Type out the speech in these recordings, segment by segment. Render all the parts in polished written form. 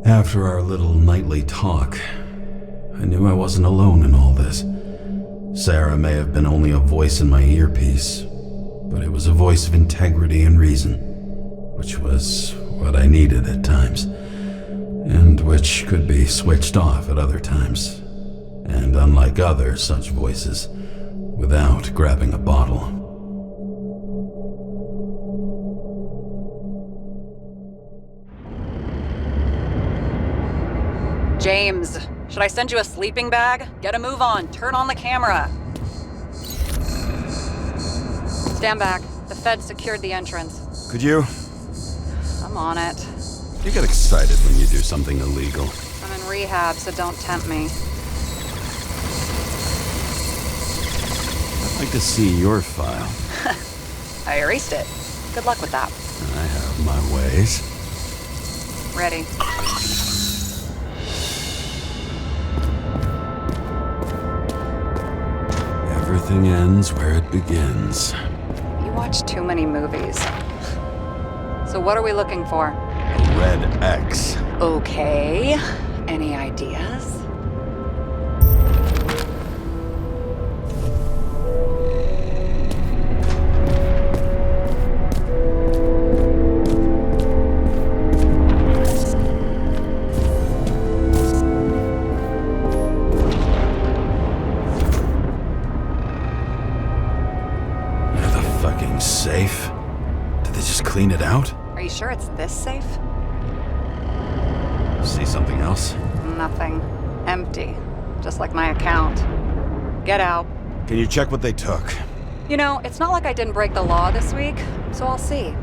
After our little nightly talk, I knew I wasn't alone in all this. Sara may have been only a voice in my earpiece, but it was a voice of integrity and reason, which was what I needed at times, and which could be switched off at other times, and unlike other such voices, without grabbing a bottle. James, should I send you a sleeping bag? Get a move on. Turn on the camera. Stand back. The Fed secured the entrance. Could you? I'm on it. You get excited when you do something illegal. I'm in rehab, so don't tempt me. I'd like to see your file. I erased it. Good luck with that. I have my ways. Ready. Everything ends where it begins. You watch too many movies. So what are we looking for? A red X. Okay. Any ideas? Safe? Did they just clean it out? Are you sure it's this safe? See something else? Nothing. Empty. Just like my account. Get out. Can you check what they took? You know, it's not like I didn't break the law this week, so I'll see.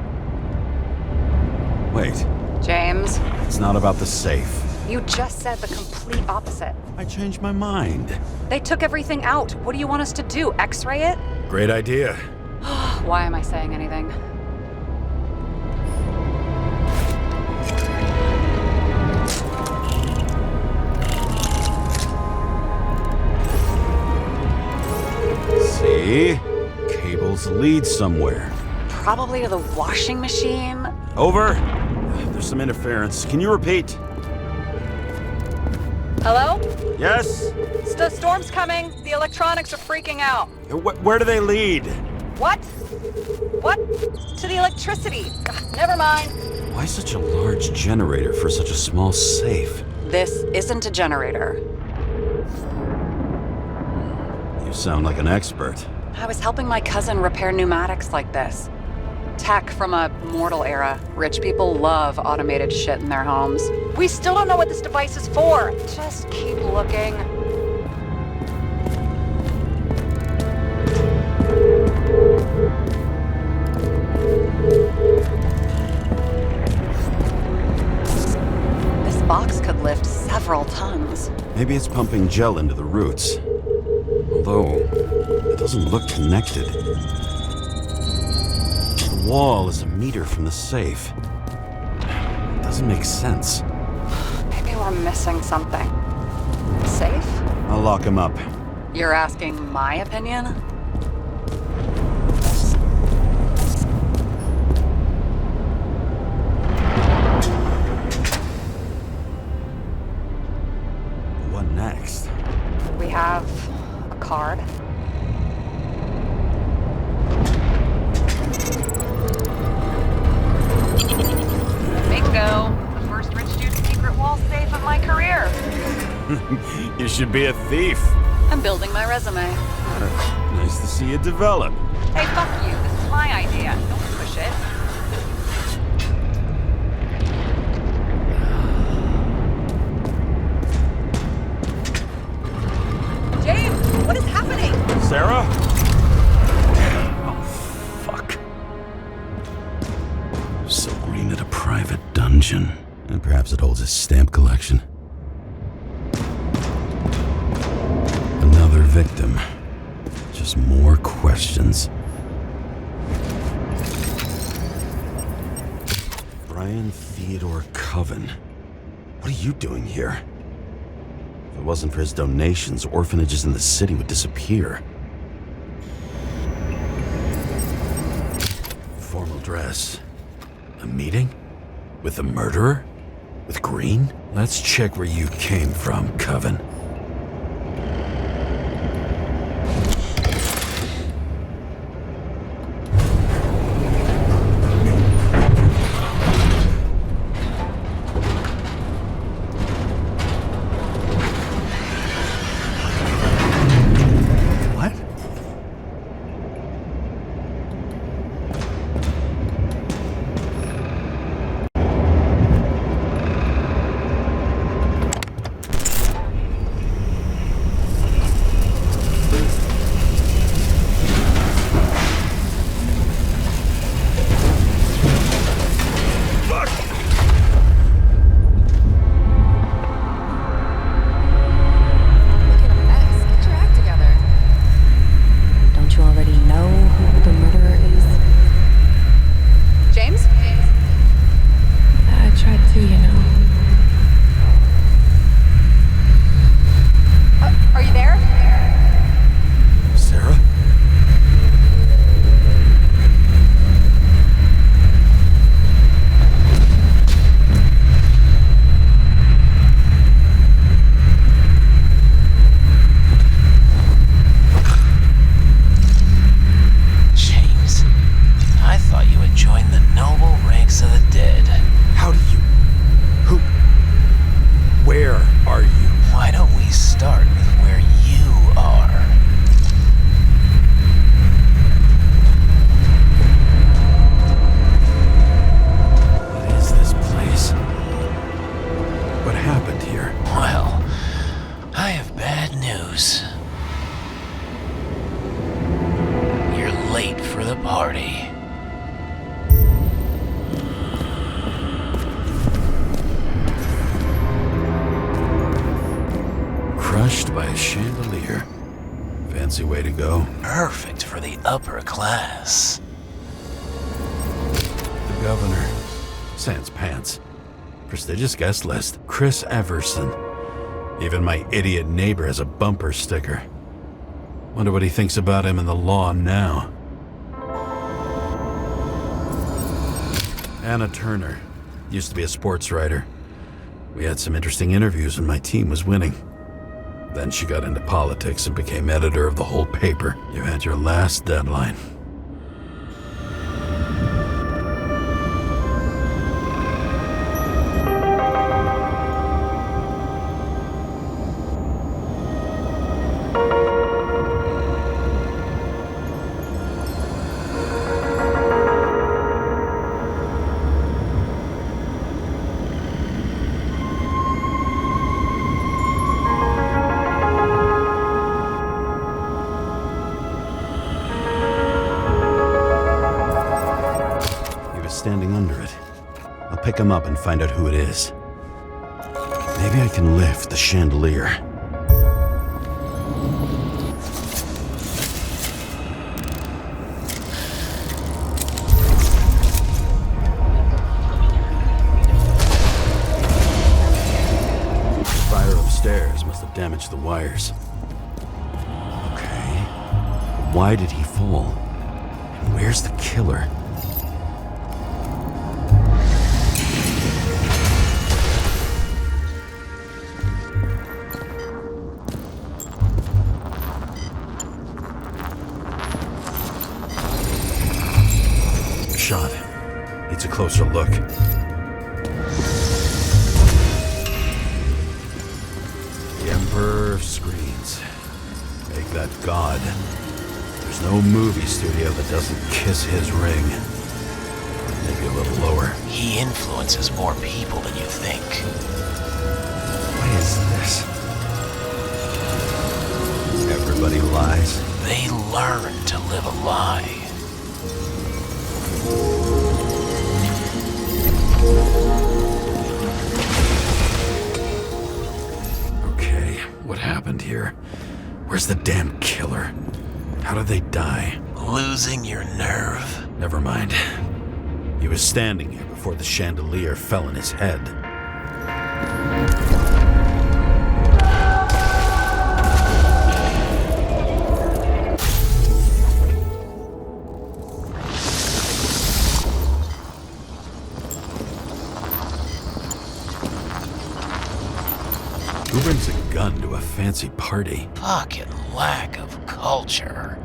Wait. James. It's not about the safe. You just said the complete opposite. I changed my mind. They took everything out. What do you want us to do? X-ray it? Great idea. Why am I saying anything? See? Cables lead somewhere. Probably to the washing machine. Over. There's some interference. Can you repeat? Hello? Yes? The storm's coming. The electronics are freaking out. Where do they lead? What? What? To the electricity. Ugh, never mind. Why such a large generator for such a small safe? This isn't a generator. You sound like an expert. I was helping my cousin repair pneumatics like this. Tech from a mortal era. Rich people love automated shit in their homes. We still don't know what this device is for. Just keep looking. This box could lift several tons. Maybe it's pumping gel into the roots. Although, it doesn't look connected. The wall is a meter from the safe. It doesn't make sense. Maybe we're missing something. Safe? I'll lock him up. You're asking my opinion? What next? We have a card. Bingo! The first rich dude's secret wall safe of my career. You should be a thief. I'm building my resume. Nice to see it develop. Hey, fuck you. This is my idea. Don't push it. James, what is happening? Sara? Oh, fuck. So green at a private dungeon. And perhaps it holds his stamp collection. Another victim. Just more questions. Brian Theodore Coven. What are you doing here? If it wasn't for his donations, orphanages in the city would disappear. Formal dress. A meeting? With the murderer? With green? Let's check where you came from, Coven. Crushed by a chandelier. Fancy way to go. Perfect for the upper class. The governor. Sans pants. Prestigious guest list. Chris Everson. Even my idiot neighbor has a bumper sticker. Wonder what he thinks about him in the law now. Anna Turner. Used to be a sports writer. We had some interesting interviews when my team was winning. Then she got into politics and became editor of the whole paper. You had your last deadline. Standing under it. I'll pick him up and find out who it is. Maybe I can lift the chandelier. Fire upstairs must have damaged the wires. Okay. Why did he fall? And where's the killer? Shot. Needs a closer look. The Emperor of Screens. Make that god. There's no movie studio that doesn't kiss his ring. Maybe a little lower. He influences more people than you think. What is this? Everybody lies. They learn to live a lie. Okay, what happened here? Where's the damn killer? How did they die? Losing your nerve? Never mind. He was standing here before the chandelier fell on his head. Who brings a gun to a fancy party? Fucking lack of culture.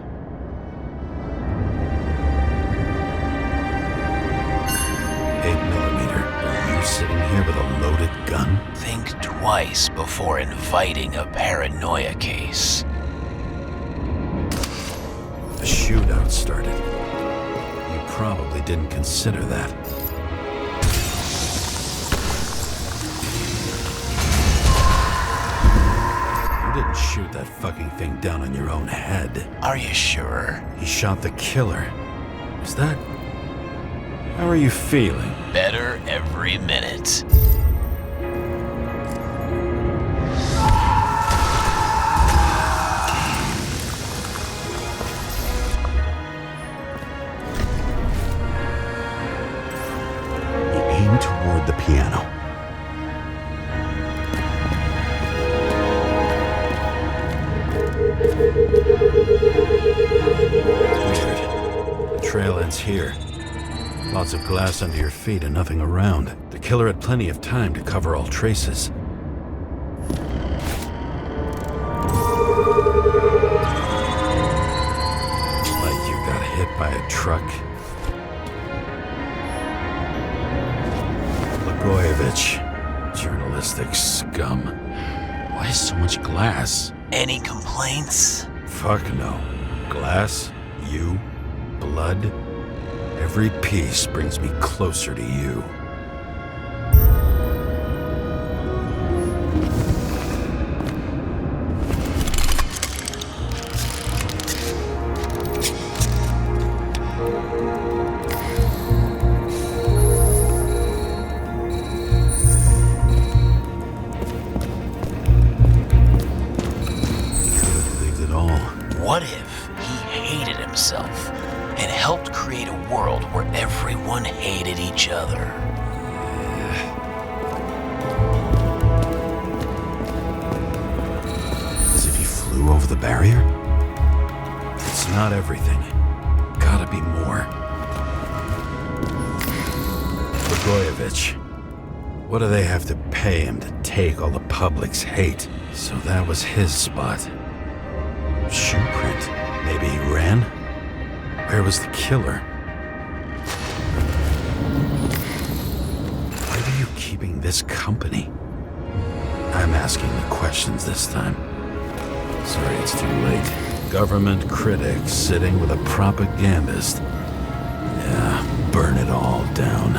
8mm. Are you sitting here with a loaded gun? Think twice before inviting a paranoia case. A shootout started. You probably didn't consider that. You didn't shoot that fucking thing down on your own head. Are you sure? He shot the killer. Is that... How are you feeling? Better every minute. He aimed toward the piano. Weird. The trail ends here. Lots of glass under your feet and nothing around. The killer had plenty of time to cover all traces. Like you got hit by a truck. Blagojevich, journalistic scum. Why so much glass? Any complaints? Fuck no. Glass, you, blood. Every piece brings me closer to you. Could have believed it all. What if he hated himself and helped create a world where everyone hated each other? As if he flew over the barrier? It's not everything. Gotta be more. Blagojevich. What do they have to pay him to take all the public's hate? So that was his spot. Shoe print. Maybe he ran? Where was the killer? Why are you keeping this company? I'm asking the questions this time. Sorry it's too late. Government critic sitting with a propagandist. Yeah, burn it all down.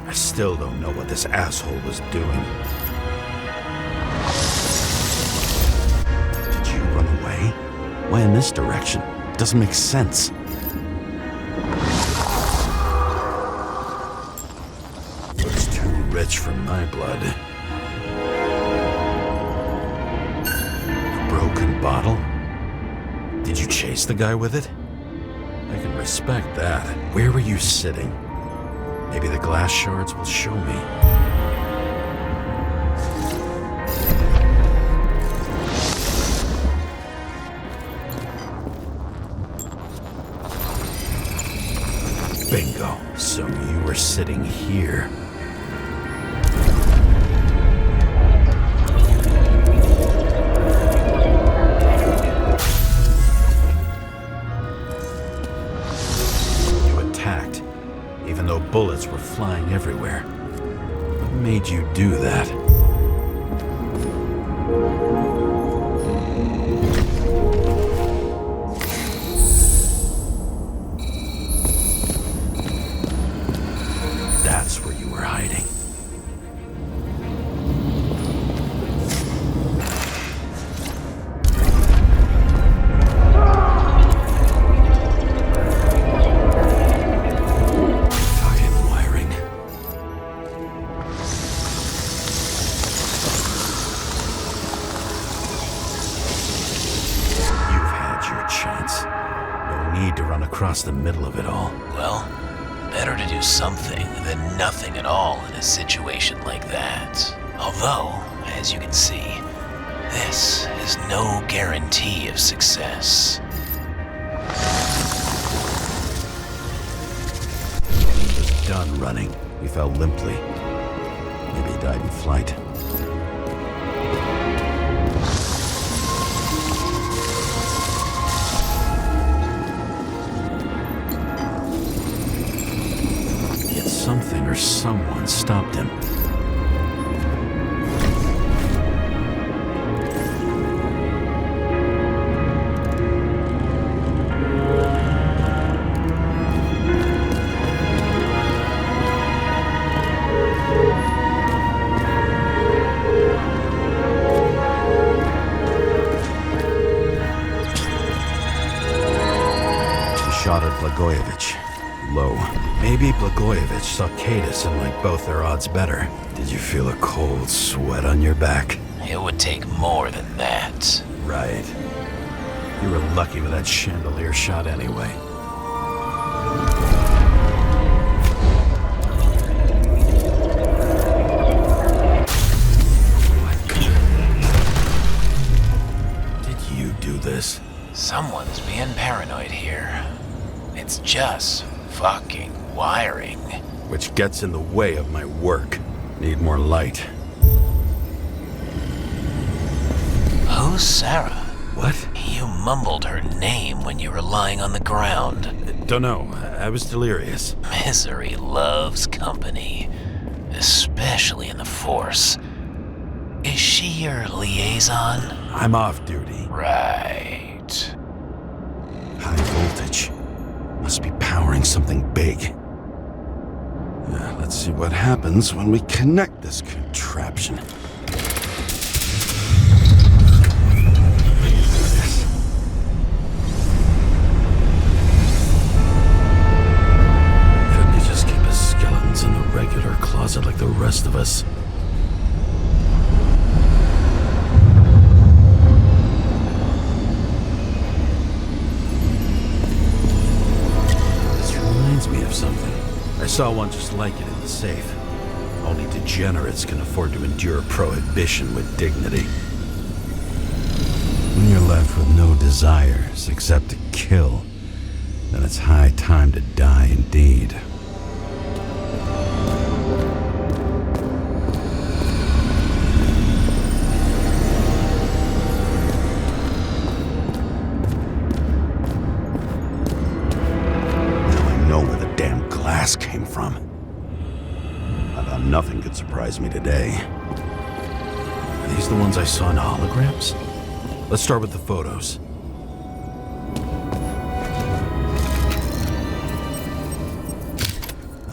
I still don't know what this asshole was doing. Did you run away? Why in this direction? It doesn't make sense. It's too rich for my blood. A broken bottle? Did you chase the guy with it? I can respect that. Where were you sitting? Maybe the glass shards will show me. Bingo. So you were sitting here. Even though bullets were flying everywhere. What made you do that? That's where you were hiding. Across the middle of it all. Well, better to do something than nothing at all in a situation like that. Although, as you can see, This is no guarantee of success. He was done running. He fell limply. Maybe he died in flight. Yet something or someone stopped him. Shot at Blagojevich. Low. Maybe Blagojevich saw Kadis and liked both their odds better. Did you feel a cold sweat on your back? It would take more than that. Right. You were lucky with that chandelier shot anyway. What? Did you do this? Someone's being paranoid here. It's just fucking wiring. Which gets in the way of my work. Need more light. Who's Sara? What? You mumbled her name when you were lying on the ground. Don't know. I was delirious. Misery loves company, especially in the Force. Is she your liaison? I'm off duty. Right. High voltage. Must be powering something big. Let's see what happens when we connect this contraption. Couldn't you just keep his skeletons in the regular closet like the rest of us? Me of something. I saw one just like it in the safe. Only degenerates can afford to endure prohibition with dignity. When you're left with no desires except to kill, then it's high time to die indeed. Came from. I thought nothing could surprise me today. Are these the ones I saw in holograms? Let's start with the photos.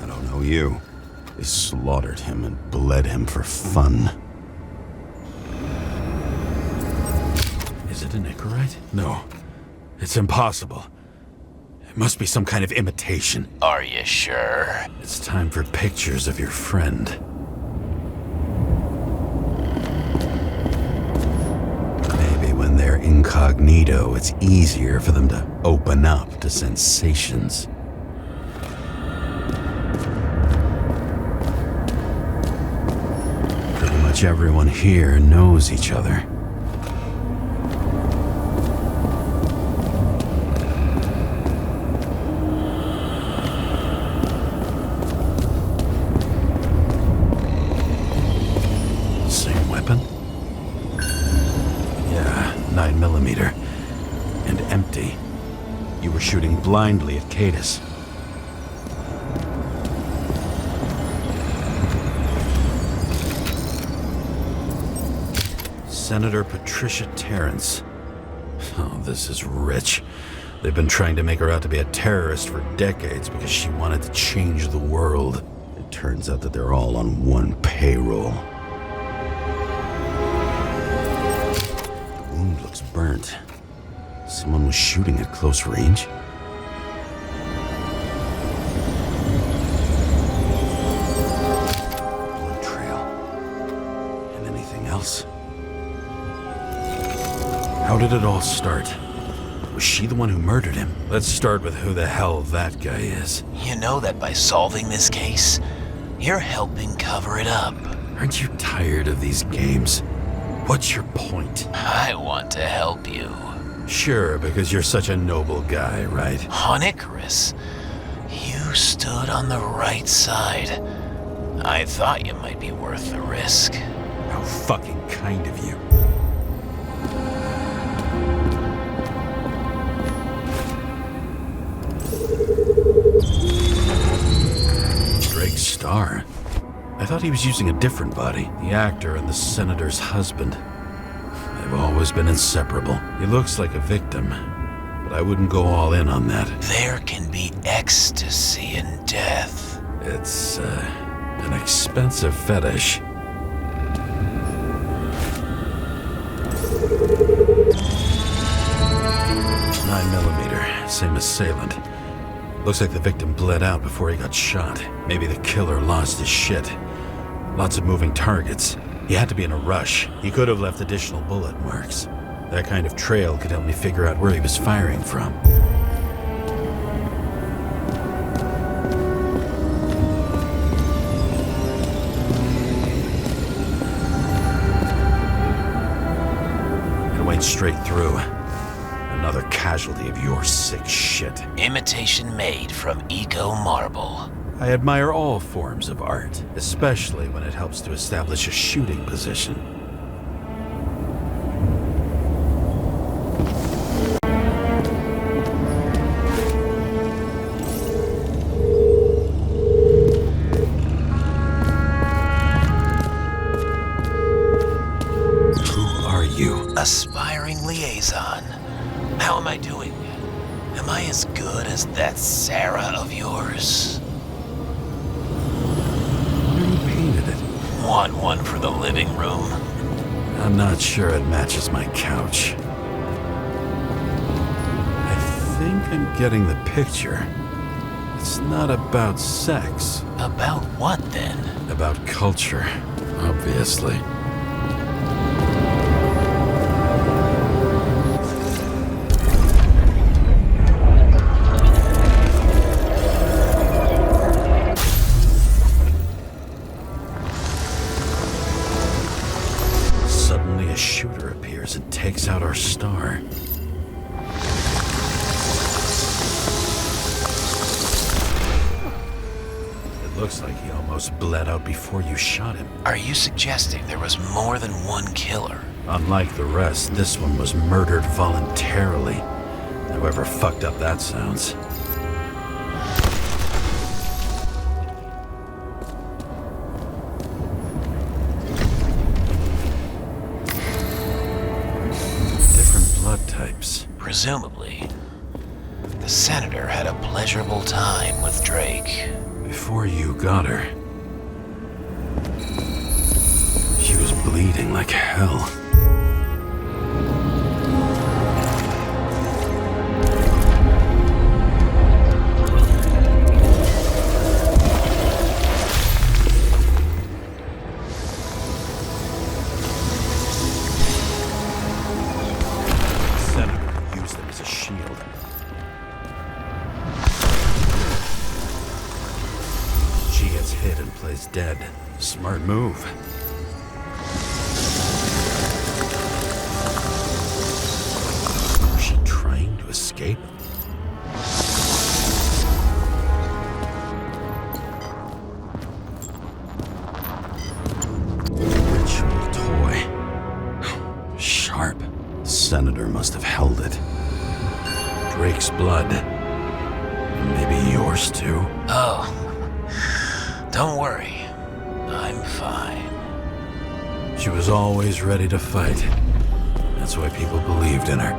I don't know you. They slaughtered him and bled him for fun. Is it an Icarite? No. It's impossible. Must be some kind of imitation. Are you sure? It's time for pictures of your friend. Maybe when they're incognito, it's easier for them to open up to sensations. Pretty much everyone here knows each other. Yeah, 9mm. And empty. You were shooting blindly at Kadis. Senator Patricia Terrence. Oh, this is rich. They've been trying to make her out to be a terrorist for decades because she wanted to change the world. It turns out that they're all on one payroll. Looks burnt. Someone was shooting at close range. Blood trail. And anything else? How did it all start? Was she the one who murdered him? Let's start with who the hell that guy is. You know that by solving this case, you're helping cover it up. Aren't you tired of these games? What's your point? I want to help you. Sure, because you're such a noble guy, right? On Icarus, you stood on the right side. I thought you might be worth the risk. How fucking kind of you. Drake's star. I thought he was using a different body. The actor and the senator's husband. They've always been inseparable. He looks like a victim, but I wouldn't go all in on that. There can be ecstasy in death. It's, an expensive fetish. 9mm, same assailant. Looks like the victim bled out before he got shot. Maybe the killer lost his shit. Lots of moving targets. He had to be in a rush. He could have left additional bullet marks. That kind of trail could help me figure out where he was firing from. It went straight through. Another casualty of your sick shit. Imitation made from eco marble. I admire all forms of art, especially when it helps to establish a shooting position. Who are you? Aspiring liaison. How am I doing? Am I as good as that Sara of yours? You painted it. Want one for the living room? I'm not sure it matches my couch. I think I'm getting the picture. It's not about sex. About what then? About culture, obviously. Suddenly a shooter appears and takes out our star. It looks like he almost bled out before you shot him. Are you suggesting there was more than one killer? Unlike the rest, this one was murdered voluntarily. However fucked up that sounds. Different blood types. Presumably, the senator had a pleasurable time with Drake. Before you got her, she was bleeding like hell. The senator used them as a shield. She gets hit and plays dead. Smart move. Was she trying to escape? Ritual toy. Sharp. The senator must have held it. Drake's blood. Maybe yours too. Oh, don't worry. I'm fine. She was always ready to fight. That's why people believed in her.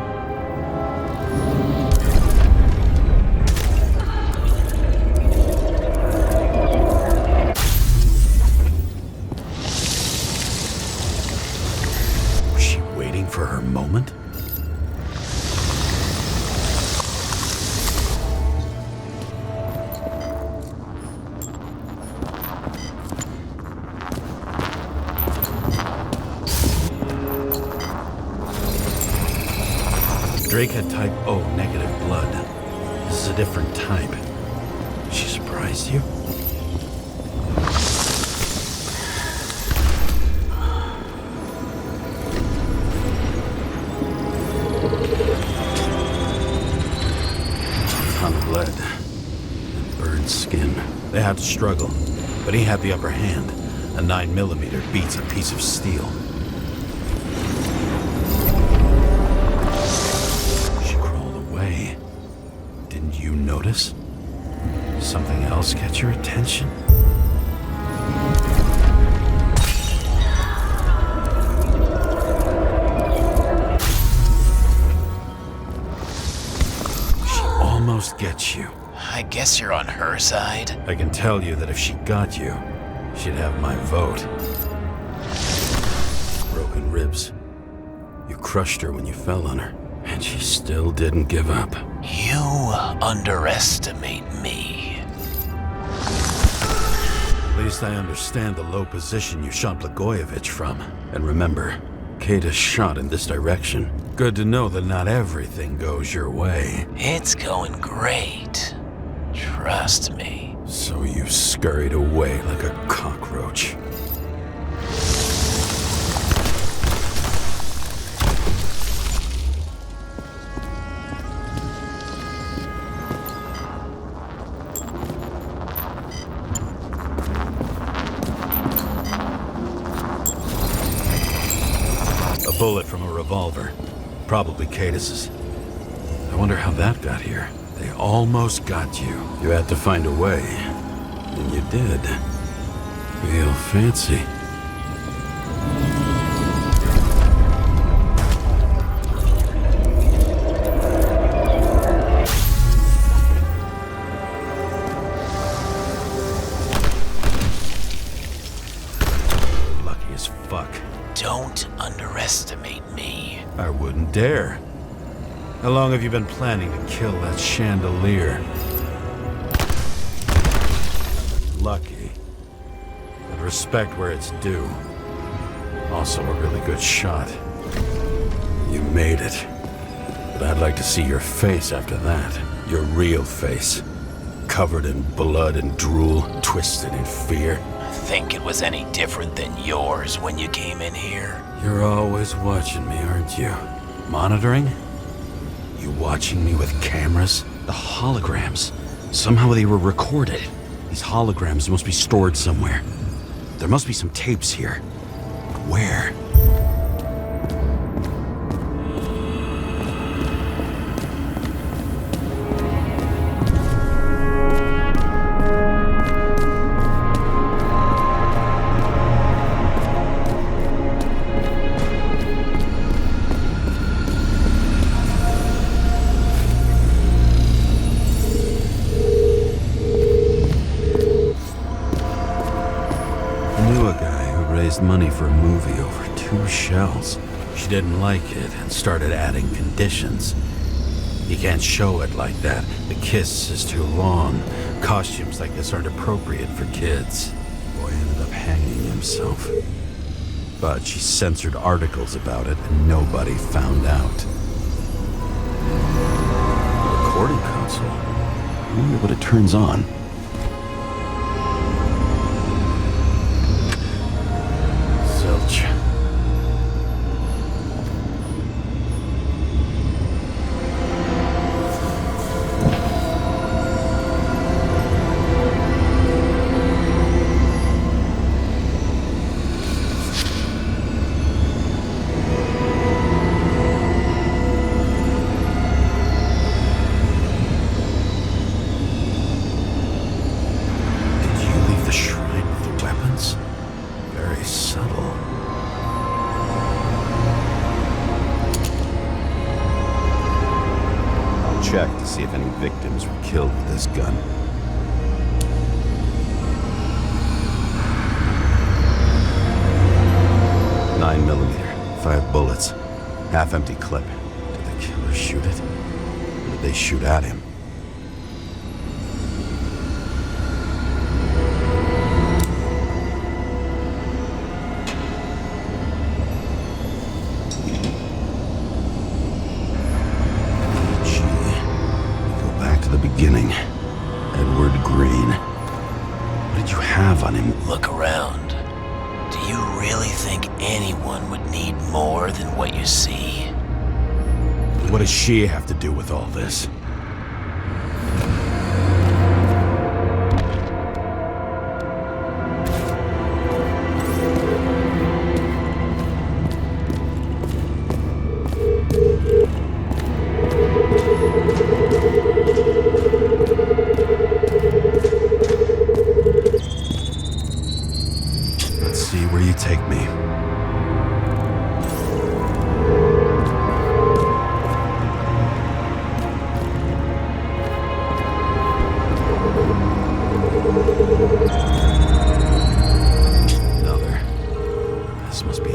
Was she waiting for her moment? Drake had type O negative blood. This is a different type. She surprised you? had to struggle, but he had the upper hand. A 9mm beats a piece of steel. She crawled away. Didn't you notice? Something else catch your attention? She almost gets you. I guess you're on her side. I can tell you that if she got you, she'd have my vote. Broken ribs. You crushed her when you fell on her, and she still didn't give up. You underestimate me. At least I understand the low position you shot Blagojevich from. And remember, Kata's shot in this direction. Good to know that not everything goes your way. It's going great. Trust me. So you scurried away like a cockroach. A bullet from a revolver. Probably Cadis's. I wonder how that got here. They almost got you. You had to find a way. And you did. Real fancy. Lucky as fuck. Don't underestimate me. I wouldn't dare. How long have you been planning to kill that chandelier? Lucky. But respect where it's due. Also a really good shot. You made it. But I'd like to see your face after that. Your real face. Covered in blood and drool, twisted in fear. Think it was any different than yours when you came in here? You're always watching me, aren't you? Monitoring? You watching me with cameras? The holograms. Somehow they were recorded. These holograms must be stored somewhere. There must be some tapes here. But where? Money for a movie over 2 shells. She didn't like it and started adding conditions. You can't show it like that. The kiss is too long. Costumes like this aren't appropriate for kids. Boy ended up hanging himself. But she censored articles about it and nobody found out. A recording console? I wonder what it turns on. Check to see if any victims were killed with this gun. .9mm, 5 bullets, half-empty clip. Did the killer shoot it? Or did they shoot at him? Beginning. Edward Green. What did you have on him? Look around. Do you really think anyone would need more than what you see? What does she have to do with all this?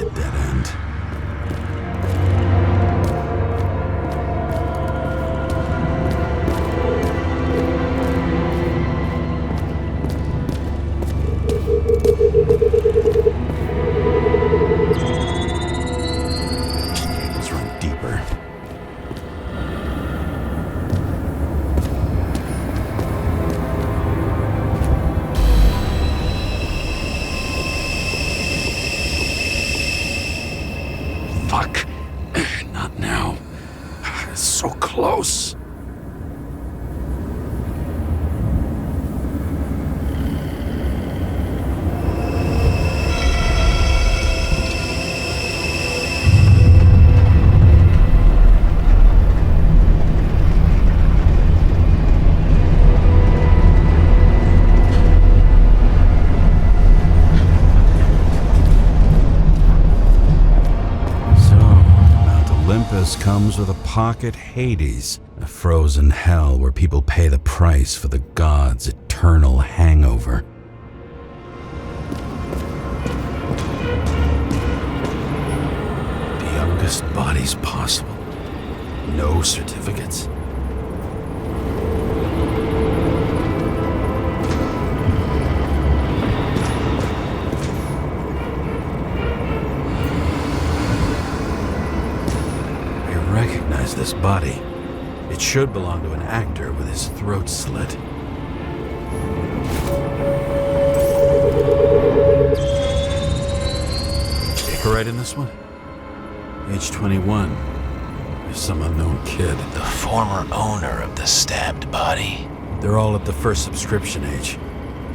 a dead end. Cables run deeper. Fuck. Not now. It's so close. Olympus comes with a pocket Hades, a frozen hell where people pay the price for the gods' eternal hangover. The youngest bodies possible. No certificates. Recognize this body. It should belong to an actor with his throat slit. Right in this one? Age 21. There's some unknown kid. The former owner of the stabbed body. They're all at the first subscription age.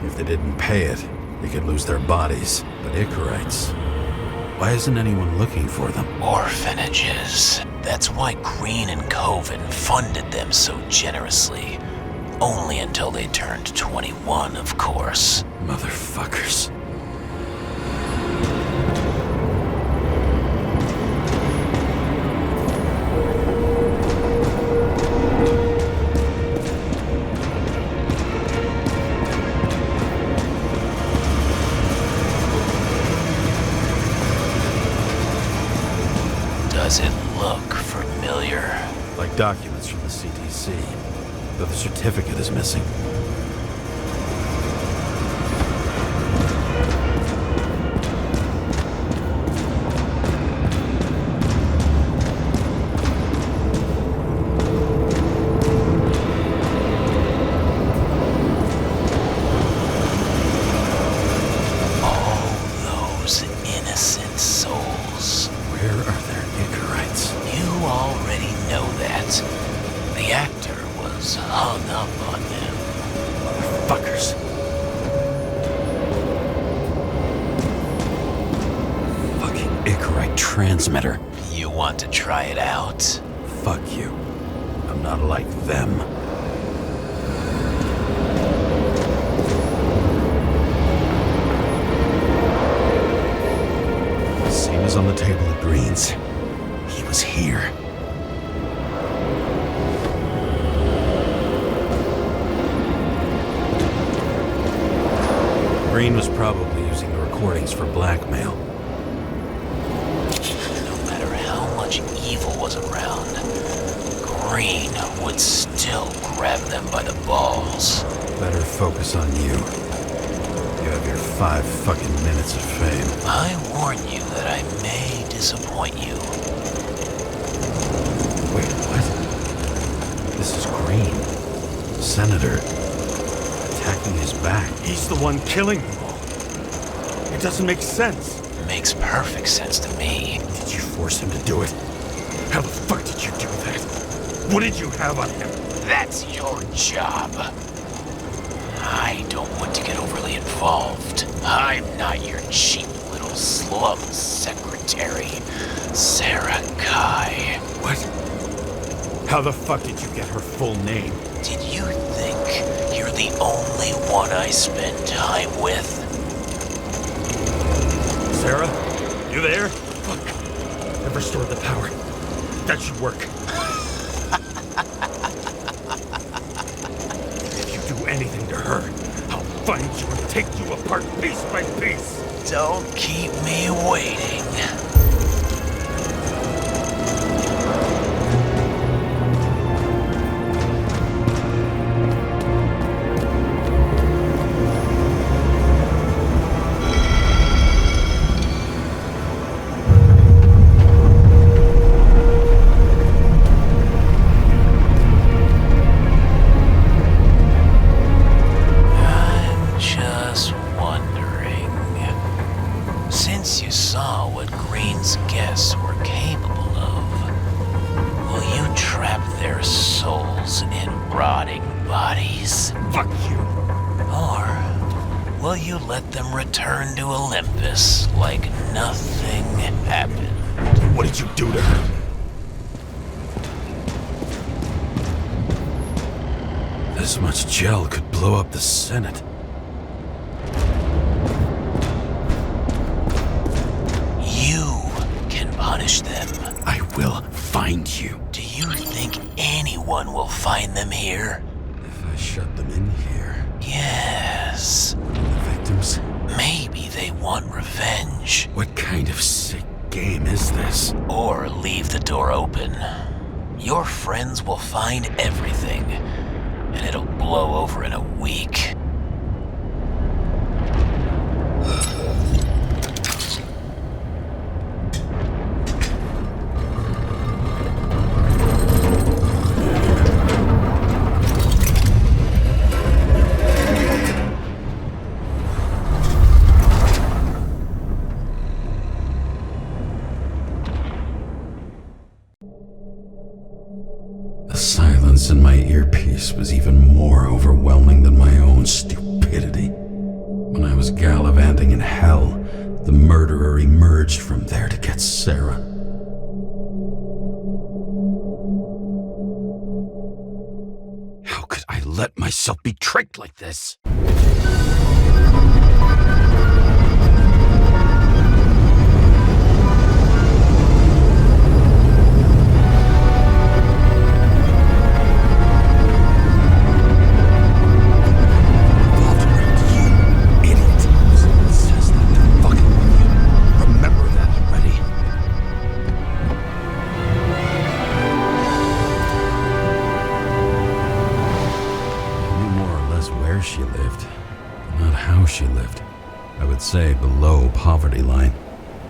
If they didn't pay it, they could lose their bodies. But Icarites, why isn't anyone looking for them? Orphanages. That's why Green and Coven funded them so generously. Only until they turned 21, of course. Motherfuckers. Does it look familiar? Like documents from the CTC, but the certificate is missing. All those innocent souls. Where are their Icarites? You already know that. The actor was hung up on them. Motherfuckers. Fucking Icarite transmitter. You want to try it out? Fuck you. I'm not like them. Same as on the table at Green's. He was here. Green was probably using the recordings for blackmail. No matter how much evil was around, Green would still grab them by the balls. Better focus on you. You have your 5 fucking minutes of fame. I warn you that I may disappoint you. Wait, what? This is Green. Senator. Attacking his back. He's the one killing them all. It doesn't make sense. Makes perfect sense to me. Did you force him to do it? How the fuck did you do that? What did you have on him? That's your job. I don't want to get overly involved. I'm not your cheap little slum secretary, Sara Kai. What? How the fuck did you get her full name? Did you think you're the only one I spend time with? Sarah? You there? Fuck. I've restored the power. That should work. If you do anything to her, I'll find you and take you apart piece by piece. Don't keep me waiting. Since you saw what Green's guests were capable of, will you trap their souls in rotting bodies? Fuck you. Or will you let them return to Olympus like nothing happened? What did you do to her? This much gel could blow up the Senate. Punish them. I will find you. Do you think anyone will find them here? If I shut them in here. Yes. The victims? Maybe they want revenge. What kind of sick game is this? Or leave the door open. Your friends will find everything, and it'll blow over in a week. The silence in my earpiece was even more overwhelming than my own stupidity. When I was gallivanting in hell, the murderer emerged from there to get Sara. How could I let myself be tricked like this? She lived, not how she lived. I would say below poverty line,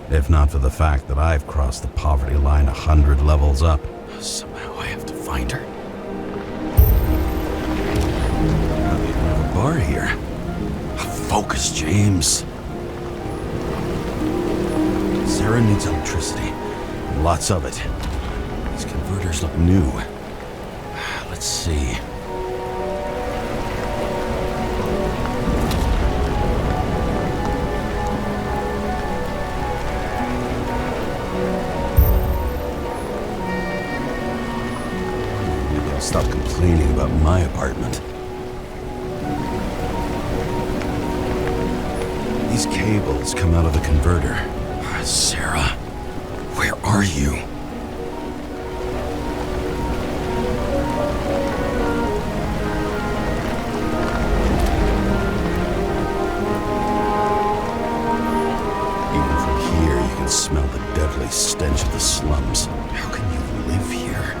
if not for the fact that I've crossed the poverty line 100 levels up. Somehow I have to find her. Not even have a bar here. Focus, James. Sara needs electricity, lots of it. These converters look new. Let's see. Stop complaining about my apartment. These cables come out of the converter. Sara, where are you? Even from here, you can smell the deadly stench of the slums. How can you live here?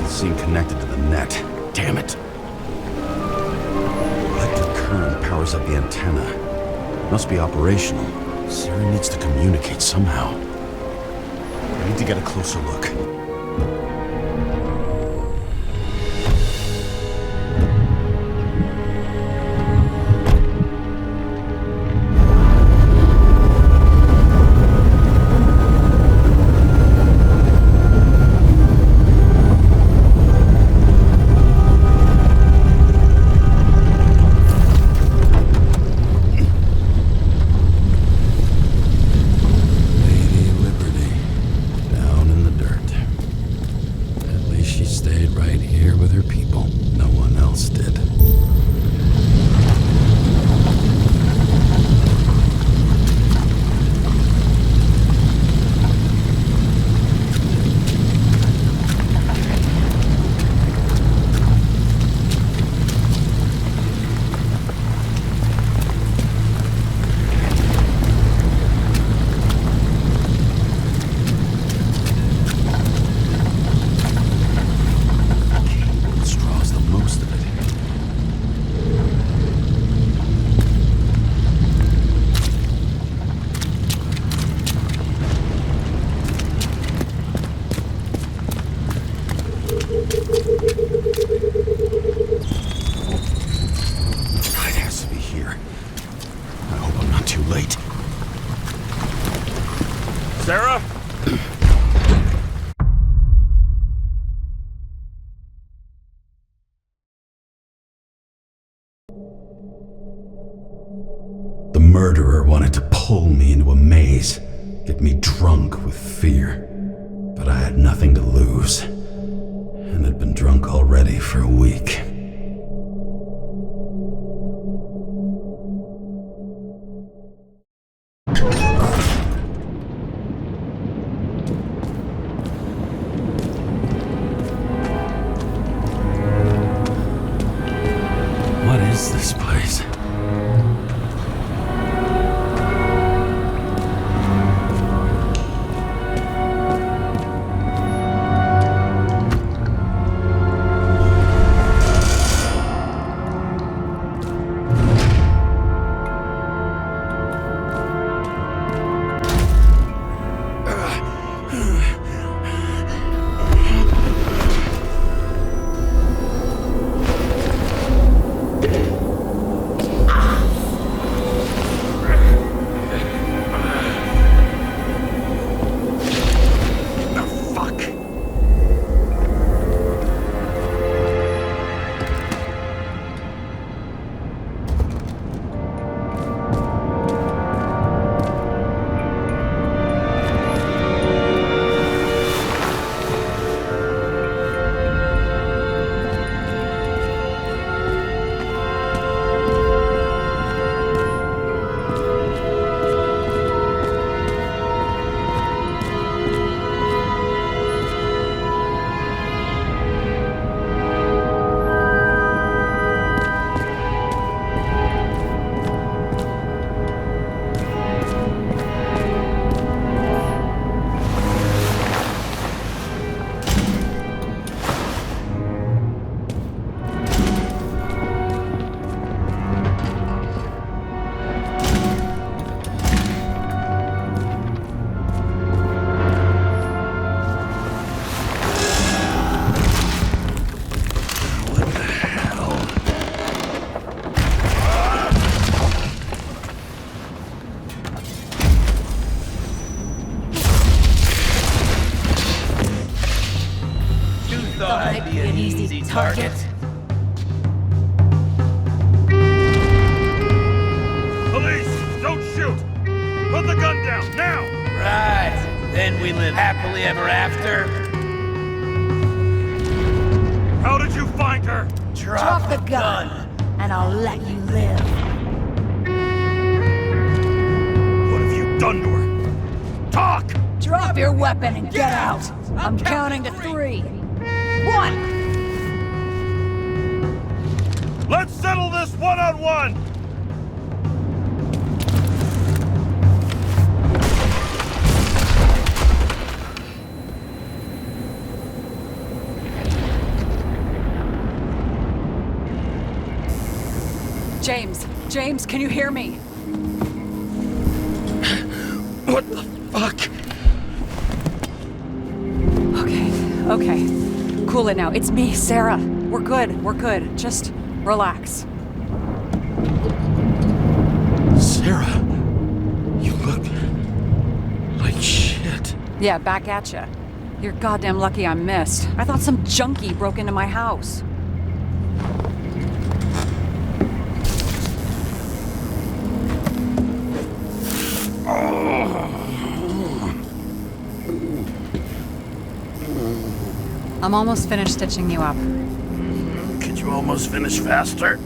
Seem connected to the net. Damn it. Electric current powers up the antenna. Must be operational. Sara needs to communicate somehow. I need to get a closer look. Sara? The murderer wanted to pull me into a maze, get me drunk with fear. But I had nothing to lose, and had been drunk already for a week. What is this place? I'd be an easy target. Police! Don't shoot! Put the gun down, now! Right. Then we live happily ever after. How did you find her? Drop the gun, and I'll let you live. What have you done to her? Talk! Drop your weapon and get out. I'm counting to 3. 1! Let's settle this one-on-one! James, can you hear me? What the fuck? Okay. Cool it now. It's me, Sara. We're good. Just relax. Sara, you look like shit. Yeah, back at ya. You're goddamn lucky I missed. I thought some junkie broke into my house. I'm almost finished stitching you up. Could you almost finish faster?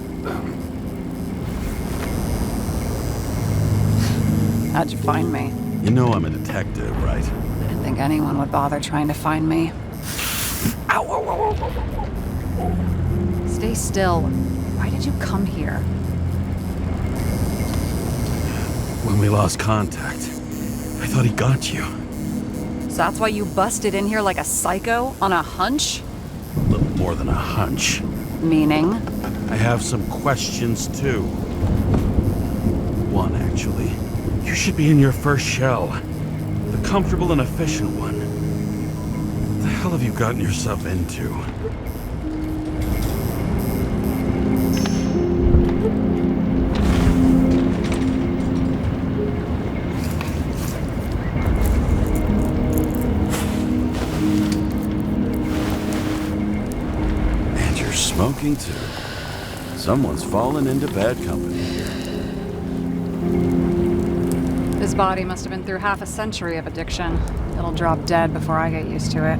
How'd you find me? You know I'm a detective, right? I didn't think anyone would bother trying to find me. Stay still. Why did you come here? When we lost contact, I thought he got you. So that's why you busted in here like a psycho on a hunch? A little more than a hunch. Meaning? I have some questions, too. One, actually. You should be in your first shell. The comfortable and efficient one. What the hell have you gotten yourself into? talking to? Someone's fallen into bad company here. His body must have been through half a century of addiction. It'll drop dead before I get used to it.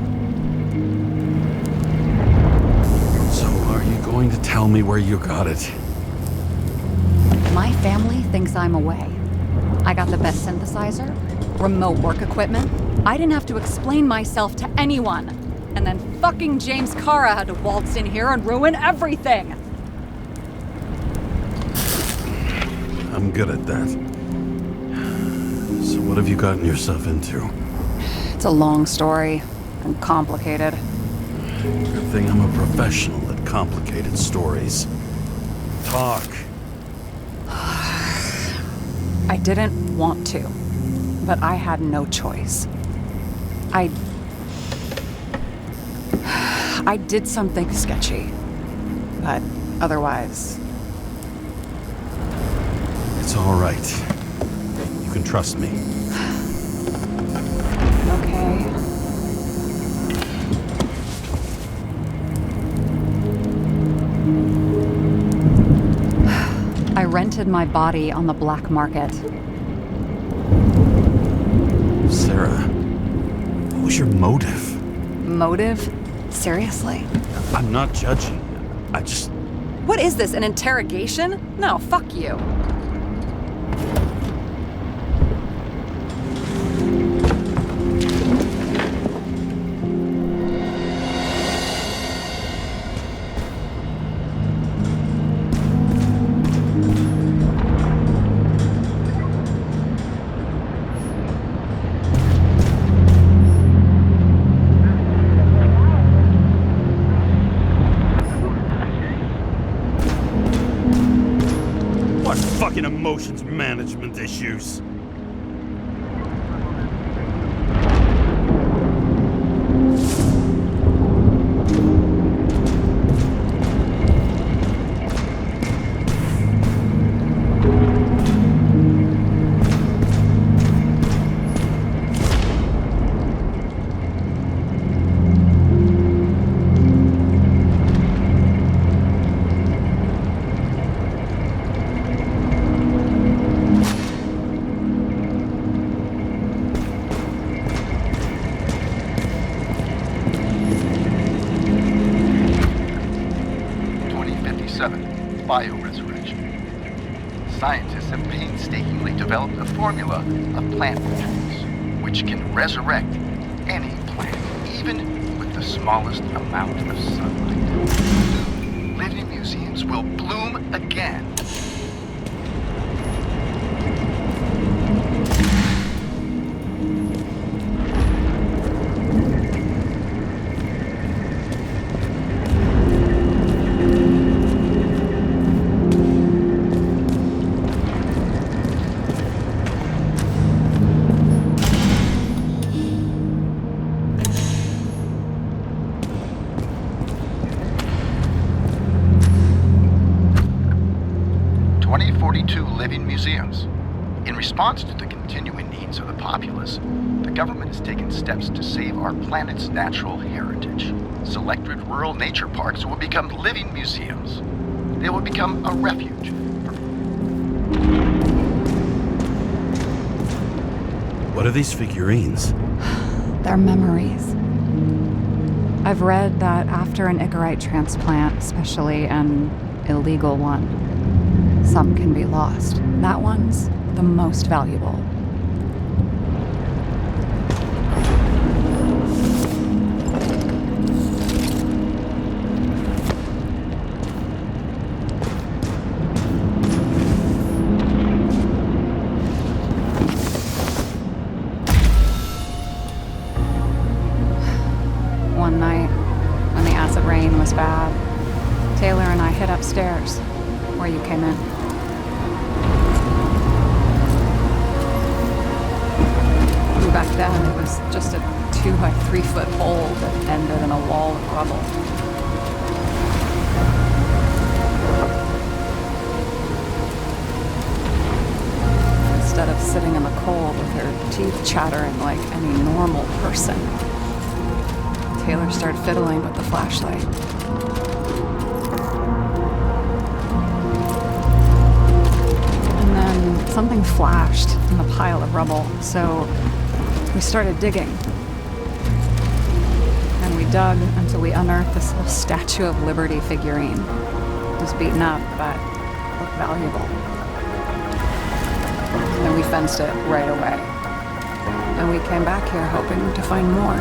So are you going to tell me where you got it? My family thinks I'm away. I got the best synthesizer, remote work equipment. I didn't have to explain myself to anyone. And then fucking James Karra had to waltz in here and ruin everything. I'm good at that. So what have you gotten yourself into? It's a long story and complicated. Good thing I'm a professional at complicated stories. Talk. I didn't want to, but I had no choice. I did something sketchy, but otherwise... It's all right. You can trust me. Okay. I rented my body on the black market. Sarah, what was your motive? Motive? Seriously? I'm not judging. I just... What is this, an interrogation? No, fuck you. Emotions management issues. Bioresurrection. Scientists have painstakingly developed a formula of plant nutrients which can resurrect any plant, even with the smallest amount of sunlight. Living museums will bloom again. Living museums. In response to the continuing needs of the populace, the government has taken steps to save our planet's natural heritage. Selected rural nature parks will become living museums. They will become a refuge. What are these figurines? They're memories. I've read that after an Icarite transplant, especially an illegal one, some can be lost. That one's the most valuable. One night, when the acid rain was bad, Taylor and I hid upstairs, where you came in. Back then, it was just a 2 by 3 foot hole that ended in a wall of rubble. Instead of sitting in the cold with her teeth chattering like any normal person, Taylor started fiddling with the flashlight. something flashed in the pile of rubble, so we started digging. And we dug until we unearthed this little Statue of Liberty figurine. It was beaten up, but looked valuable. And we fenced it right away. And we came back here hoping to find more.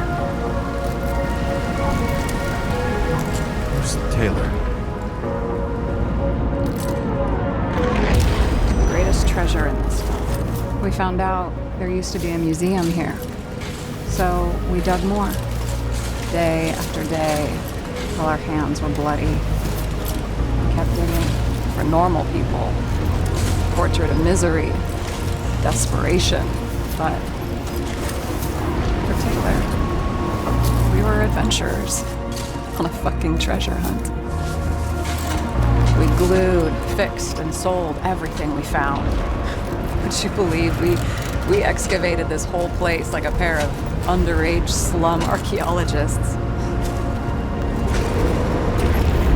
Where's Taylor? The greatest treasure in this film. We found out there used to be a museum here. So we dug more. Day after day, while our hands were bloody. We kept digging for normal people. Tortured and misery. Desperation. But for Taylor, we were adventurers on a fucking treasure hunt. We glued, fixed, and sold everything we found. Would you believe we excavated this whole place like a pair of underage slum archaeologists?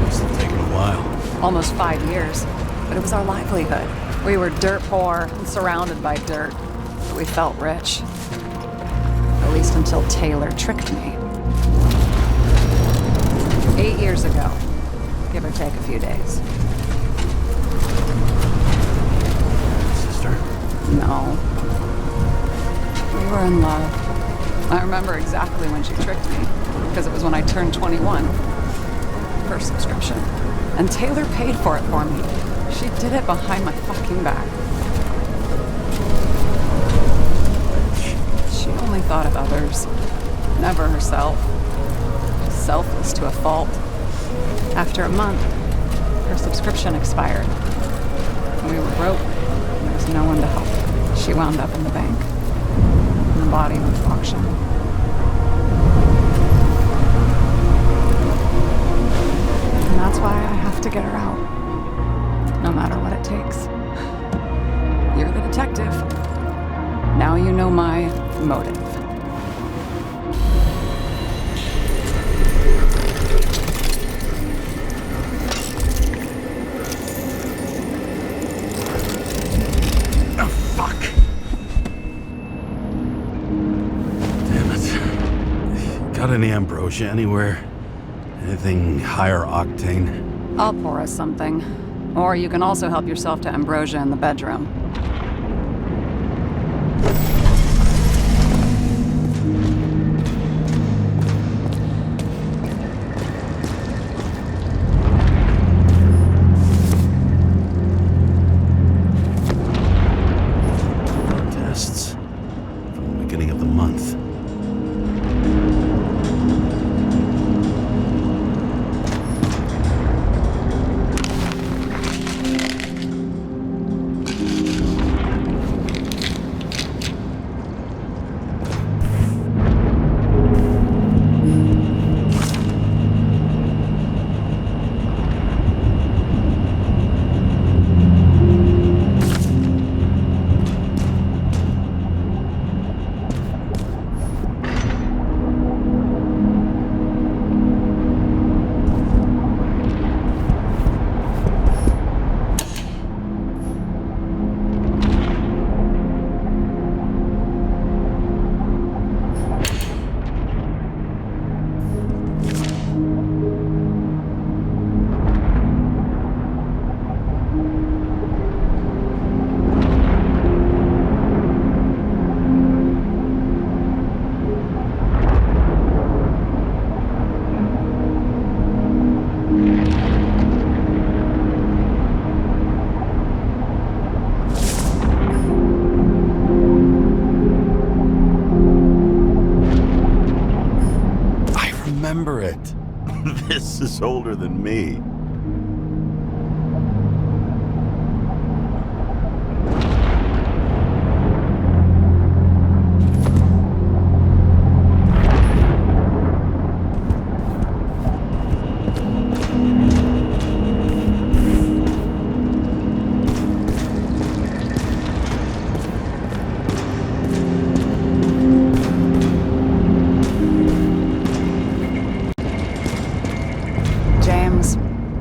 Must have taken a while. Almost 5 years, but it was our livelihood. We were dirt poor and surrounded by dirt, but we felt rich. At least until Taylor tricked me. 8 years ago, give or take a few days. Sister? No. We were in love. I remember exactly when she tricked me, because it was when I turned 21. First subscription. And Taylor paid for it for me. She did it behind my fucking back. She only thought of others, never herself. Selfless to a fault. After a month, her subscription expired. We were broke. There was no one to help. She wound up in the bank. And the body was auctioned. And that's why I have to get her out. No matter what it takes. You're the detective. Now you know my motive. Got any ambrosia anywhere? Anything higher octane? I'll pour us something. Or you can also help yourself to ambrosia in the bedroom. Tests from the beginning of the month. Remember it. This is older than me.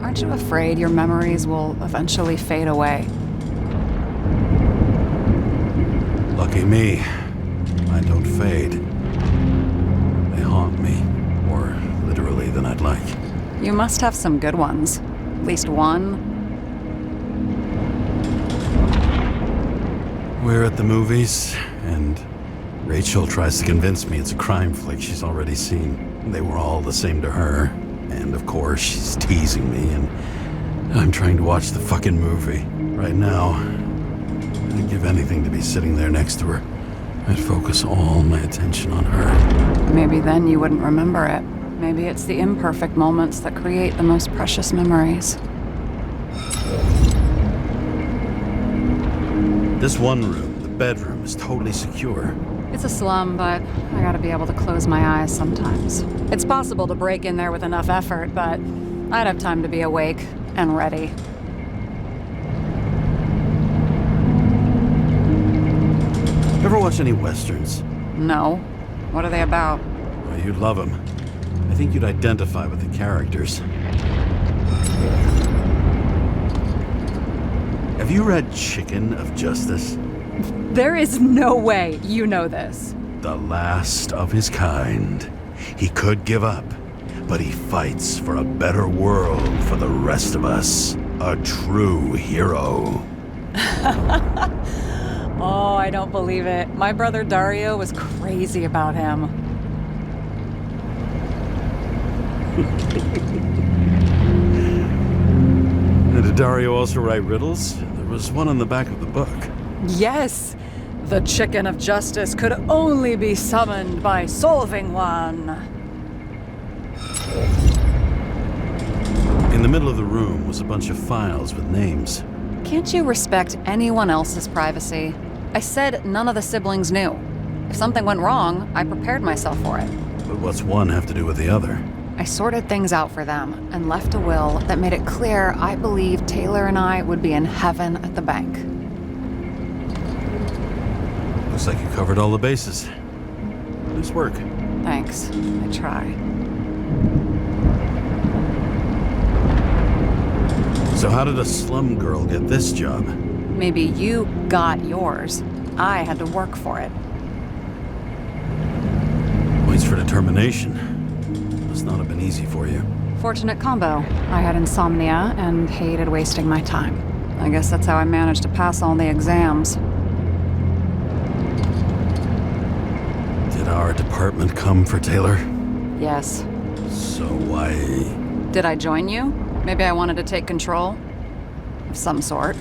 Aren't you afraid your memories will eventually fade away? Lucky me. I don't fade. They haunt me, more literally than I'd like. You must have some good ones. At least one. We're at the movies, and Rachel tries to convince me it's a crime flick she's already seen. They were all the same to her, and of course she's teasing me, and I'm trying to watch the fucking movie. Right now, I'd give anything to be sitting there next to her. I'd focus all my attention on her. Maybe then you wouldn't remember it. Maybe it's the imperfect moments that create the most precious memories. This one room, the bedroom, is totally secure. It's a slum, but I gotta be able to close my eyes sometimes. It's possible to break in there with enough effort, but I'd have time to be awake and ready. Ever watch any westerns? No. What are they about? Well, you'd love them. I think you'd identify with the characters. Have you read Chicken of Justice? There is no way you know this. The last of his kind. He could give up, but he fights for a better world for the rest of us. A true hero. Oh, I don't believe it. My brother Dario was crazy about him. And did Dario also write riddles? There was one on the back of the book. Yes! The Chicken of Justice could only be summoned by solving one. In the middle of the room was a bunch of files with names. Can't you respect anyone else's privacy? I said none of the siblings knew. If something went wrong, I prepared myself for it. But what's one have to do with the other? I sorted things out for them and left a will that made it clear I believed Taylor and I would be in heaven at the bank. Looks like you covered all the bases. Nice work. Thanks. I try. So how did a slum girl get this job? Maybe you got yours. I had to work for it. Points for determination. Must not have been easy for you. Fortunate combo. I had insomnia and hated wasting my time. I guess that's how I managed to pass all the exams. Did our department come for Taylor? Yes. So why... Did I join you? Maybe I wanted to take control? Of some sort.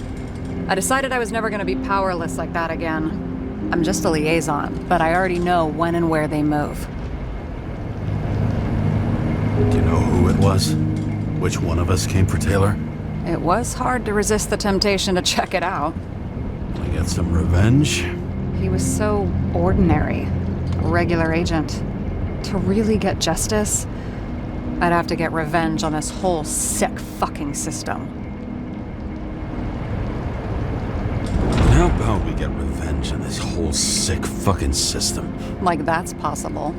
I decided I was never going to be powerless like that again. I'm just a liaison, but I already know when and where they move. Do you know who it was? Which one of us came for Taylor? It was hard to resist the temptation to check it out. I get some revenge? He was so ordinary. A regular agent. To really get justice, I'd have to get revenge on this whole sick fucking system. How about we get revenge on this whole sick fucking system? Like that's possible.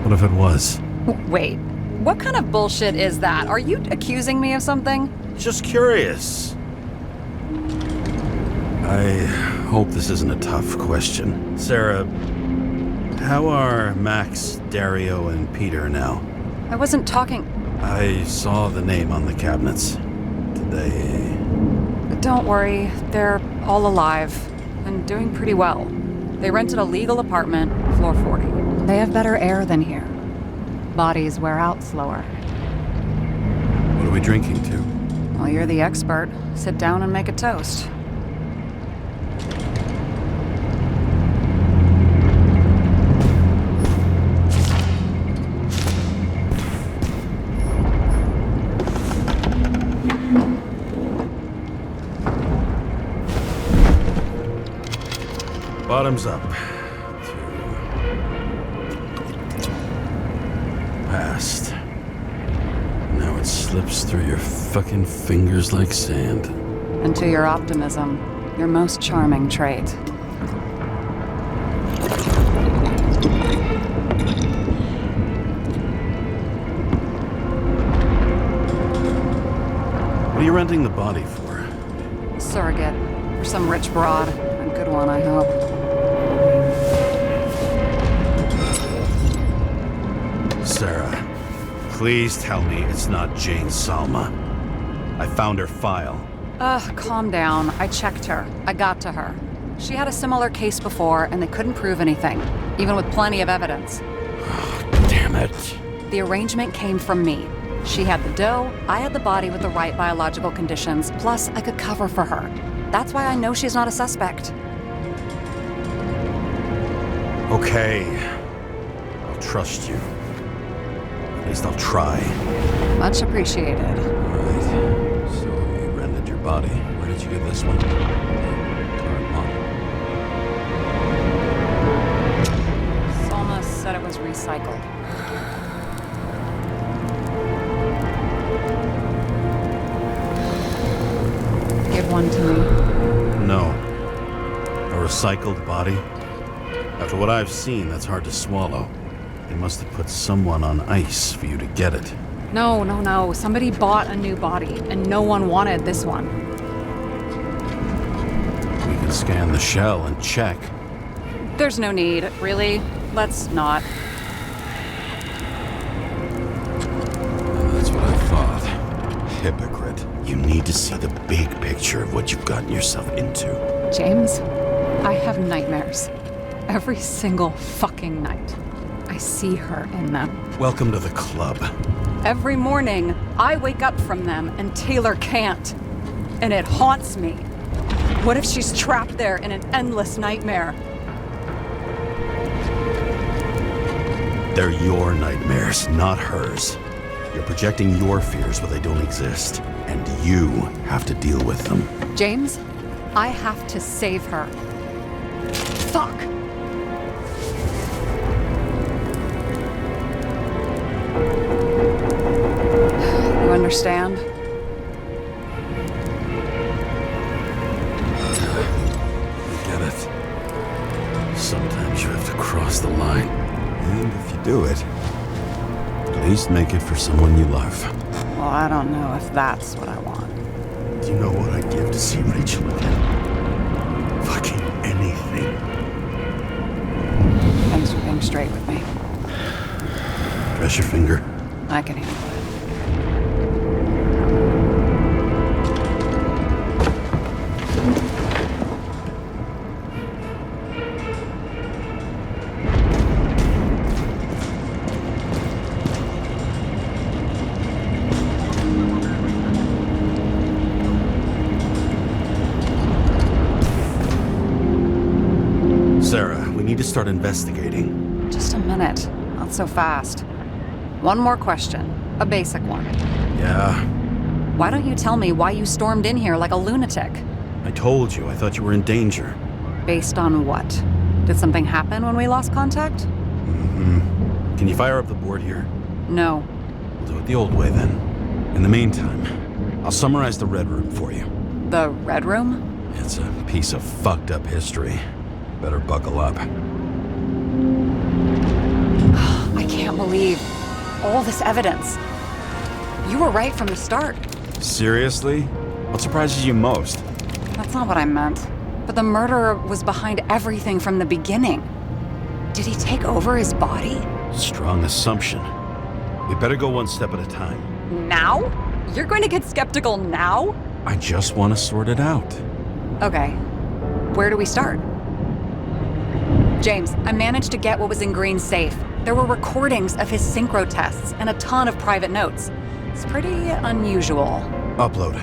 What if it was? Wait, what kind of bullshit is that? Are you accusing me of something? Just curious. I hope this isn't a tough question. Sarah, how are Max, Dario, and Peter now? I wasn't talking... I saw the name on the cabinets. Did they... Don't worry, they're all alive and doing pretty well. They rented a legal apartment, floor 40. They have better air than here. Bodies wear out slower. What are we drinking to? Well, you're the expert. Sit down and make a toast. Bottoms up. Past. Now it slips through your fucking fingers like sand. And to your optimism, your most charming trait. What are you renting the body for? Surrogate for some rich broad. one, I hope. Sara, please tell me it's not Jane Salma. I found her file. Calm down. I checked her. I got to her. She had a similar case before, and they couldn't prove anything, even with plenty of evidence. Damn it. The arrangement came from me. She had the dough, I had the body with the right biological conditions, plus I could cover for her. That's why I know she's not a suspect. Okay. I'll trust you. At least I'll try. Much appreciated. Alright. So you rented your body. Where did you get this one? Current model. Salma said it was recycled. Give one to me. No. A recycled body? After what I've seen, that's hard to swallow. They must have put someone on ice for you to get it. No. Somebody bought a new body, and no one wanted this one. We can scan the shell and check. There's no need, really. Let's not. That's what I thought. Hypocrite. You need to see the big picture of what you've gotten yourself into. James, I have nightmares. Every single fucking night. I see her in them. Welcome to the club. Every morning, I wake up from them and Taylor can't. And it haunts me. What if she's trapped there in an endless nightmare? They're your nightmares, not hers. You're projecting your fears where they don't exist, and you have to deal with them. James, I have to save her. Fuck! You understand? I get it. Sometimes you have to cross the line. And if you do it, at least make it for someone you love. Well, I don't know if that's what I want. Do you know what I'd give to see Rachel again? Fucking anything. Thanks for being straight with me. Press your finger. I can handle it. Sara, we need to start investigating. Just a minute. Not so fast. One more question. A basic one. Yeah, Why don't you tell me why you stormed in here like a lunatic? I told you. I thought you were in danger. Based on what? Did something happen when we lost contact? Can you fire up the board here? No. We'll do it the old way then. In the meantime, I'll summarize the Red Room for you. The Red Room? It's a piece of fucked up history. Better buckle up. I can't believe all this evidence. You were right from the start. Seriously? What surprises you most? That's not what I meant. But the murderer was behind everything from the beginning. Did he take over his body? Strong assumption. We better go one step at a time. Now? You're going to get skeptical now? I just want to sort it out. Okay. Where do we start? James, I managed to get what was in Green's safe. There were recordings of his synchro tests and a ton of private notes. It's pretty unusual. Upload.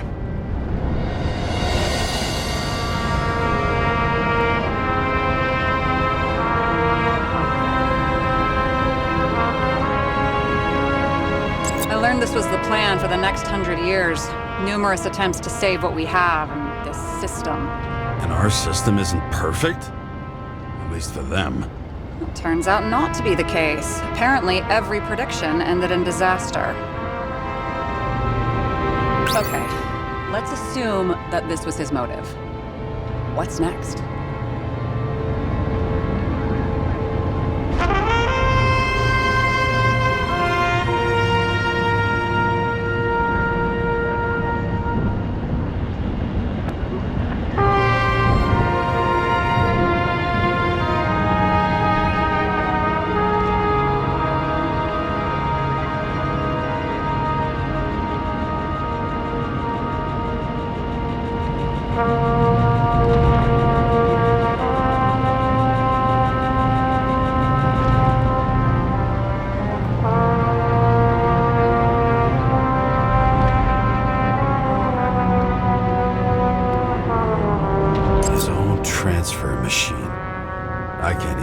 I learned this was the plan for the next 100 years. Numerous attempts to save what we have in this system. And our system isn't perfect? At least for them. It turns out not to be the case. Apparently, every prediction ended in disaster. Okay, let's assume that this was his motive. What's next?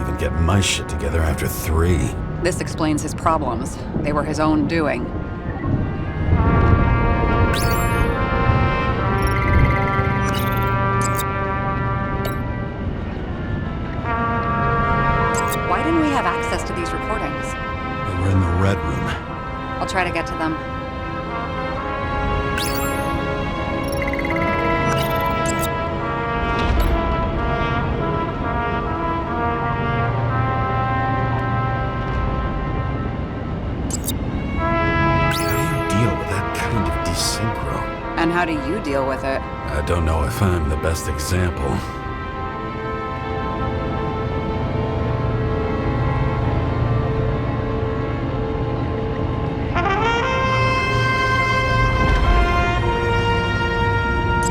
even get my shit together after 3. This explains his problems. They were his own doing. Why didn't we have access to these recordings? They were in the Red Room. I'll try to get to them. And how do you deal with it? I don't know if I'm the best example.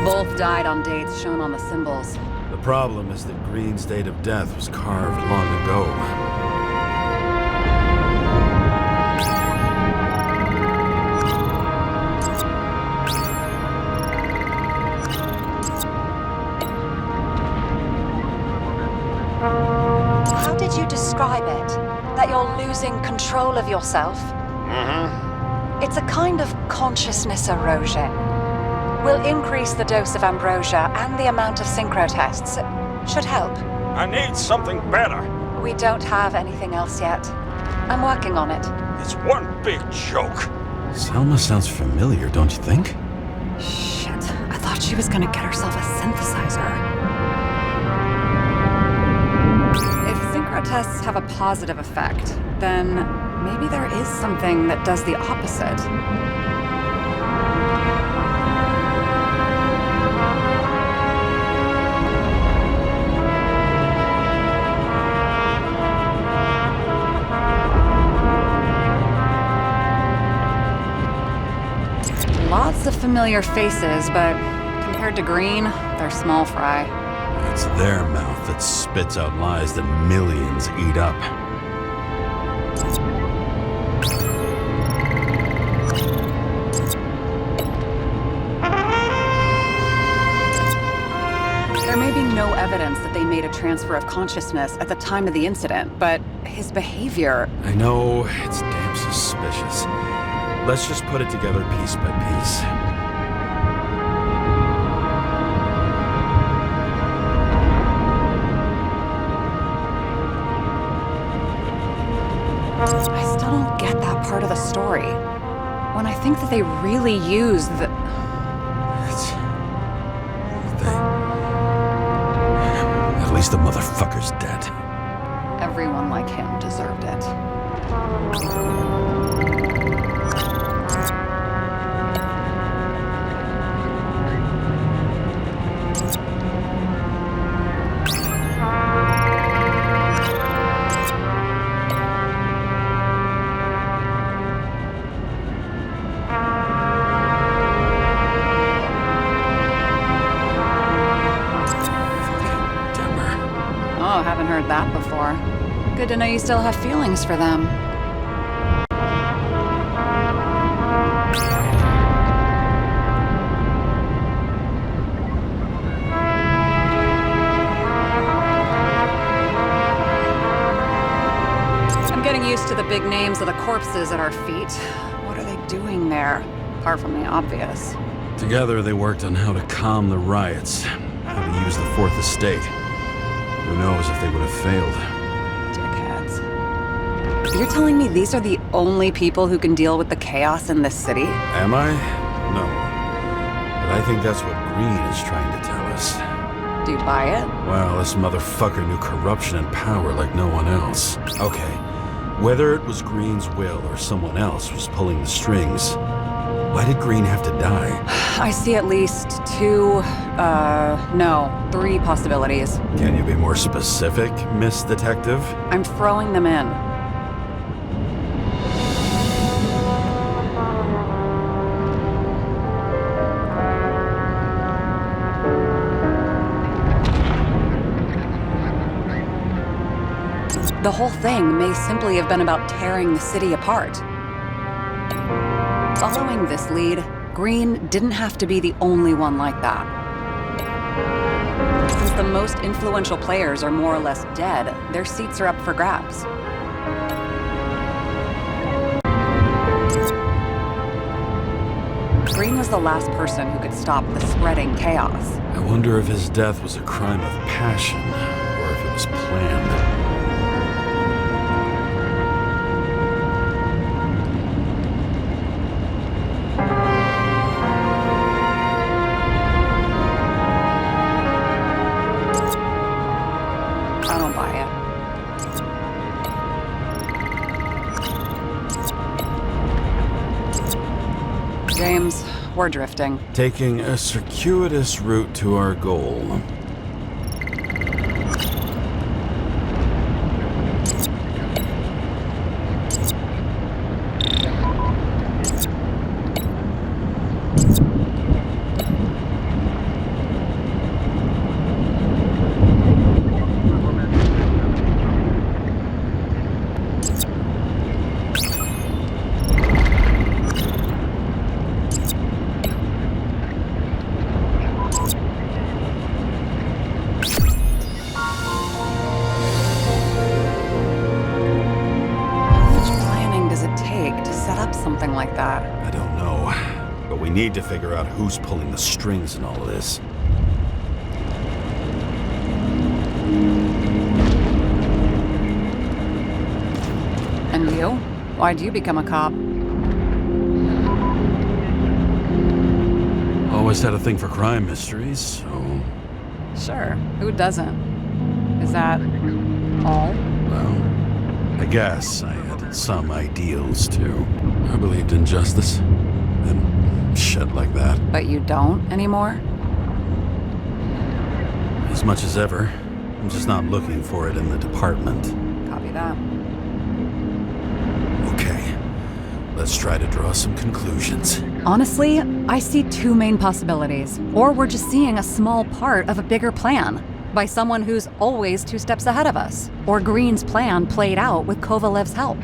Both died on dates shown on the symbols. The problem is that Green's date of death was carved long ago. Describe it? That you're losing control of yourself? It's a kind of consciousness erosion. We'll increase the dose of ambrosia and the amount of synchro tests. Should help. I need something better. We don't have anything else yet. I'm working on it. It's one big joke. Selma sounds familiar, don't you think? Shit, I thought she was gonna get herself a synthesizer. Tests have a positive effect, then maybe there is something that does the opposite. Lots of familiar faces, but compared to Green, they're small fry. It's their mouth that spits out lies that millions eat up. There may be no evidence that they made a transfer of consciousness at the time of the incident, but his behavior... I know, it's damn suspicious. Let's just put it together piece by piece. I still don't get that part of the story. When I think that they really used the... At least the motherfucker's dead. Everyone like him deserved it. Haven't heard that before. Good to know you still have feelings for them. I'm getting used to the big names of the corpses at our feet. What are they doing there, apart from the obvious? Together they worked on how to calm the riots, how to use the Fourth Estate. Who knows if they would have failed. Dickheads. You're telling me these are the only people who can deal with the chaos in this city? Am I? No. But I think that's what Green is trying to tell us. Do you buy it? Well, this motherfucker knew corruption and power like no one else. Okay, whether it was Green's will or someone else was pulling the strings, why did Green have to die? I see at least 3 possibilities. Can you be more specific, Miss Detective? I'm throwing them in. The whole thing may simply have been about tearing the city apart. Following this lead, Green didn't have to be the only one like that. Since the most influential players are more or less dead, their seats are up for grabs. Green was the last person who could stop the spreading chaos. I wonder if his death was a crime of passion, or if it was planned. I don't buy it. James, we're drifting. Taking a circuitous route to our goal. Something like that. I don't know, but we need to figure out who's pulling the strings in all of this. And you? Why'd you become a cop? Always had a thing for crime mysteries, so... Sure, who doesn't? Is that all? Well, I guess I had some ideals, too. I believed in justice, and shit like that. But you don't anymore? As much as ever. I'm just not looking for it in the department. Copy that. Okay, let's try to draw some conclusions. Honestly, I see two main possibilities. Or we're just seeing a small part of a bigger plan by someone who's always 2 steps ahead of us. Or Green's plan played out with Kovalev's help.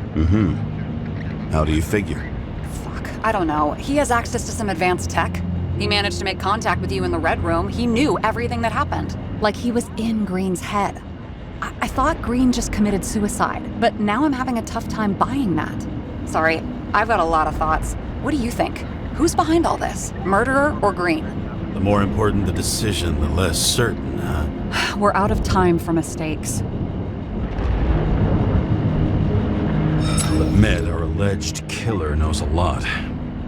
How do you figure? Fuck, I don't know. He has access to some advanced tech. He managed to make contact with you in the Red Room. He knew everything that happened. Like he was in Green's head. I thought Green just committed suicide, but now I'm having a tough time buying that. Sorry, I've got a lot of thoughts. What do you think? Who's behind all this? Murderer or Green? The more important the decision, the less certain, huh? We're out of time for mistakes. I'll admit our alleged killer knows a lot,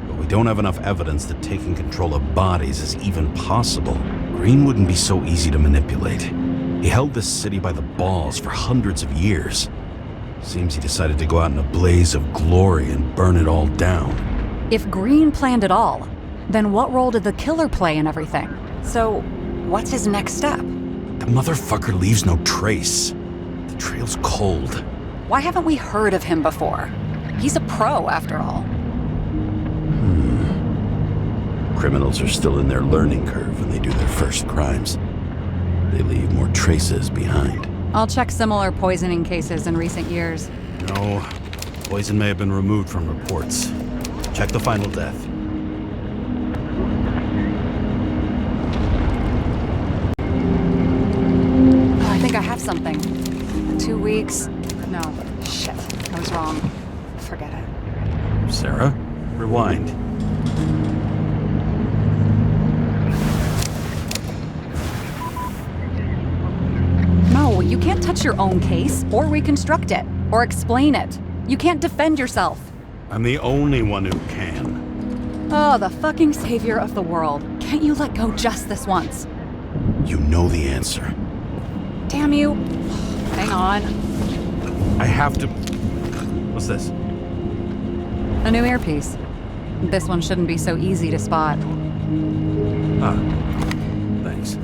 but we don't have enough evidence that taking control of bodies is even possible. Green wouldn't be so easy to manipulate. He held this city by the balls for hundreds of years. Seems he decided to go out in a blaze of glory and burn it all down. If Green planned it all, then what role did the killer play in everything? So, what's his next step? The motherfucker leaves no trace. The trail's cold. Why haven't we heard of him before? He's a pro, after all. Criminals are still in their learning curve when they do their first crimes. They leave more traces behind. I'll check similar poisoning cases in recent years. No, poison may have been removed from reports. Check the final death. Oh, I think I have something. 2 weeks. No, shit. I was wrong. Forget it. Sarah, rewind. No, you can't touch your own case, or reconstruct it, or explain it. You can't defend yourself. I'm the only one who can. Oh, the fucking savior of the world. Can't you let go just this once? You know the answer. Damn you. Hang on. I have to... What's this? A new earpiece. This one shouldn't be so easy to spot. Ah, thanks.